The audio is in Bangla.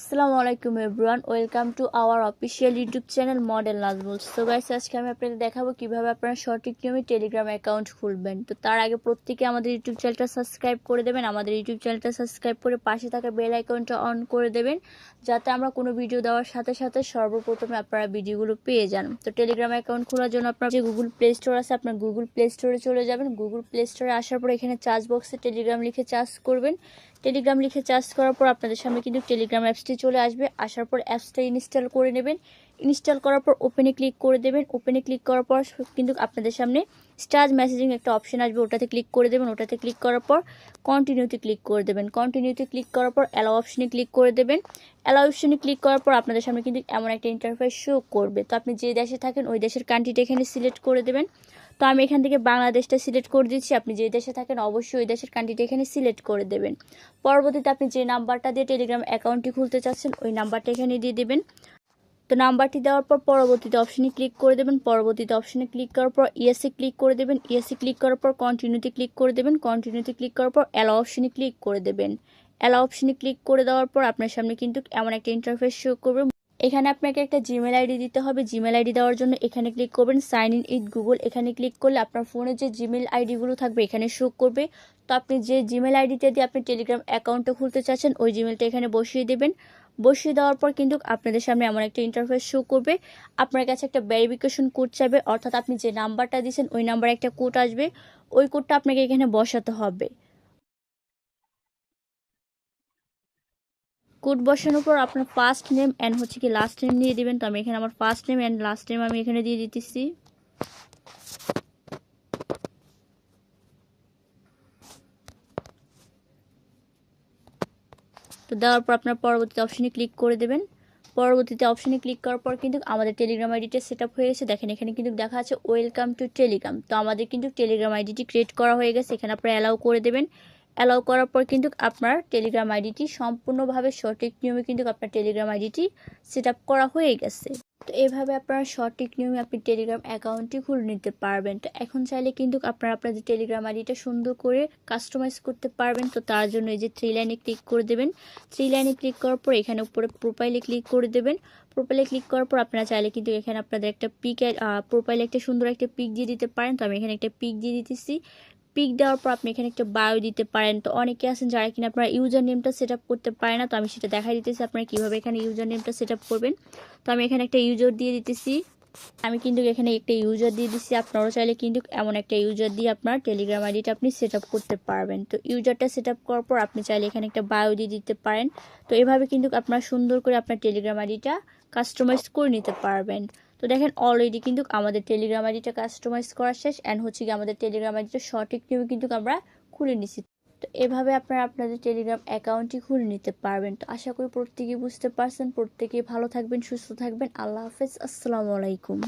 আসসালামু আলাইকুম everyone, welcome to our official YouTube channel model Nazmul. So guys, আজকে আমি আপনাদের দেখাবো কিভাবে আপনারা সঠিক নিয়মে টেলিগ্রাম অ্যাকাউন্ট খুলবেন। তো তার আগে প্রত্যেকে আমাদের ইউটিউব চ্যানেলটা সাবস্ক্রাইব করে দেবেন। আমাদের ইউটিউব চ্যানেলটা সাবস্ক্রাইব করে পাশে থাকা বেল আইকনটা অন করে দেবেন, যাতে আমরা কোনো ভিডিও দেওয়ার সাথে সাথে সর্বপ্রথমে আপনারা ভিডিওগুলো পেয়ে যান। তো টেলিগ্রাম অ্যাকাউন্ট খোলার জন্য আপনার যে গুগল প্লে স্টোর আছে, আপনার গুগল প্লে স্টোরে চলে যাবেন। গুগল প্লে স্টোরে আসার পর এখানে সার্চ বক্সে টেলিগ্রাম লিখে সার্চ করবেন। টেলিগ্রাম লিখে সার্চ করার পর আপনাদের সামনে কিন্তু টেলিগ্রাম অ্যাপসটি চলে আসবে। আসার পর অ্যাপসটা ইনস্টল করে নেবেন। ইনস্টল করার পর ওপেনে ক্লিক করে দেবেন। ওপেনে ক্লিক করার পর কিন্তু আপনাদের সামনে স্টার্ট মেসেজিং একটা অপশন আসবে, ওটাতে ক্লিক করে দেবেন। ওটাতে ক্লিক করার পর কন্টিনিউতে ক্লিক করে দেবেন। কন্টিনিউতে ক্লিক করার পর অ্যালাউ অপশনে ক্লিক করে দেবেন। অ্যালাউ অপশনে ক্লিক করার পর আপনাদের সামনে কিন্তু এমন একটা ইন্টারফেস শো করবে। তো আপনি যে দেশে থাকেন ওই দেশের কান্ট্রিটা এখানে সিলেক্ট করে দেবেন। তো আমি এখান থেকে বাংলাদেশটা সিলেক্ট করে দিচ্ছি। আপনি যে দেশে থাকেন অবশ্যই ওই দেশের কান্ট্রিটা এখানে সিলেক্ট করে দেবেন। পরবর্তীতে আপনি যে নাম্বারটা দিয়ে টেলিগ্রাম অ্যাকাউন্টটি খুলতে চাচ্ছেন ওই নাম্বারটা এখানে দিয়ে দেবেন। তো নাম্বারটি দেওয়ার পর পরবর্তীতে অপশনে ক্লিক করে দেবেন। পরবর্তীতে অপশনে ক্লিক করার পর ইয়েসে ক্লিক করে দেবেন। ইয়েসে ক্লিক করার পর কন্টিনিউতে ক্লিক করে দেবেন। কন্টিনিউতে ক্লিক করার পর অ্যালাউ অপশনে ক্লিক করে দেবেন। অ্যালাউ অপশনে ক্লিক করে দেওয়ার পর আপনার সামনে কিন্তু এমন একটা ইন্টারফেস শো করবে। এখানে আপনাকে একটা জিমেল আইডি দিতে হবে। জিমেল আইডি দেওয়ার জন্য এখানে ক্লিক করবেন সাইন ইন উইথ গুগল। এখানে ক্লিক করলে আপনার ফোনে যে জিমেল আইডিগুলো থাকবে এখানে শো করবে। তো আপনি যে জিমেল আইডিটা দিয়ে আপনি টেলিগ্রাম অ্যাকাউন্টটা খুলতে চাচ্ছেন ওই জিমেলটা এখানে বসিয়ে দেবেন। বসিয়ে দেওয়ার পর কিন্তু আপনাদের সামনে এমন একটা ইন্টারফেস শো করবে। আপনার কাছে একটা ভেরিফিকেশন কোড চাইবে, অর্থাৎ আপনি যে নাম্বারটা দিয়েছেন ওই নাম্বারে একটা কোড আসবে। ওই কোডটা আপনাকে এখানে বসাতে হবে। কোড বসানোর পর আপনার ফার্স্ট নেম অ্যান্ড কি লাস্ট নেম দিয়ে দিবেন। তো আমি এখানে আমার first name and last name আমি এখানে দিয়ে দিতেছি। তো দেওয়ার পর আপনার পরবর্তীতে অপশনে ক্লিক করে দেবেন। পরবর্তীতে অপশনে ক্লিক করার পর কিন্তু আমাদের টেলিগ্রাম আইডিটা সেট আপ হয়ে গেছে। দেখেন এখানে কিন্তু দেখা আছে ওয়েলকাম টু টেলিগ্রাম। তো আমাদের কিন্তু টেলিগ্রাম আইডিটি ক্রিয়েট করা হয়ে গেছে। এখানে আপনারা অ্যালাউ করে দেবেন। অ্যালাউ করার পর কিন্তু আপনার টেলিগ্রাম আইডিটি সম্পূর্ণভাবে সঠিক নিয়মে কিন্তু আপনার টেলিগ্রাম আইডিটি সেট আপ করা হয়ে গেছে। তো এভাবে আপনারা সঠিক নিয়মে আপনি টেলিগ্রাম অ্যাকাউন্টটি খুলে নিতে পারবেন। তো এখন চাইলে কিন্তু আপনারা আপনাদের টেলিগ্রাম আইডিটা সুন্দর করে কাস্টমাইজ করতে পারবেন। তো তার জন্য এই যে থ্রি লাইনে ক্লিক করে দেবেন। থ্রি লাইনে ক্লিক করার পর এখানে উপরে প্রোফাইলে ক্লিক করে দেবেন। প্রোফাইলে ক্লিক করার পর আপনারা চাইলে কিন্তু এখানে আপনাদের একটা পিক প্রোফাইলে একটা সুন্দর একটা পিক দিয়ে দিতে পারেন। তো আমি এখানে একটা পিক দিয়ে দিতেছি। পিক দেওয়ার পর আপনি এখানে একটা বায়ো দিতে পারেন। তো অনেকে আছেন যারা কিনা আপনারা ইউজার নেমটা সেট আপ করতে পারে না, তো আমি সেটা দেখাই দিতেছি আপনারা কীভাবে এখানে ইউজার নেমটা সেট আপ করবেন। তো আমি এখানে একটা ইউজার দিয়ে দিতেছি। আমি কিন্তু এখানে একটা ইউজার দিয়ে দিচ্ছি। আপনারাও চাইলে কিন্তু এমন একটা ইউজার দিয়ে আপনার টেলিগ্রাম আইডিটা আপনি সেট আপ করতে পারবেন। তো ইউজারটা সেট আপ করার পর আপনি চাইলে এখানে একটা বায়ো দিয়ে দিতে পারেন। তো এভাবে কিন্তু আপনারা সুন্দর করে আপনার টেলিগ্রাম আইডিটা কাস্টমাইজ করে নিতে পারবেন। তো দেখেন অলরেডি কিন্তু আমাদের টেলিগ্রাম আইডিটা কাস্টমাইজ করা শেষ অ্যান্ড কি আমাদের টেলিগ্রাম আইডিটা সঠিক নিয়মে কিন্তু আমরা খুলে নিছি। তো এভাবে আপনারা আপনাদের টেলিগ্রাম অ্যাকাউন্টটি খুলে নিতে পারবেন। তো আশা করি প্রত্যেকেই বুঝতে পারছেন। প্রত্যেকেই ভালো থাকবেন, সুস্থ থাকবেন। আল্লাহ হাফেজ, আসসালামু আলাইকুম।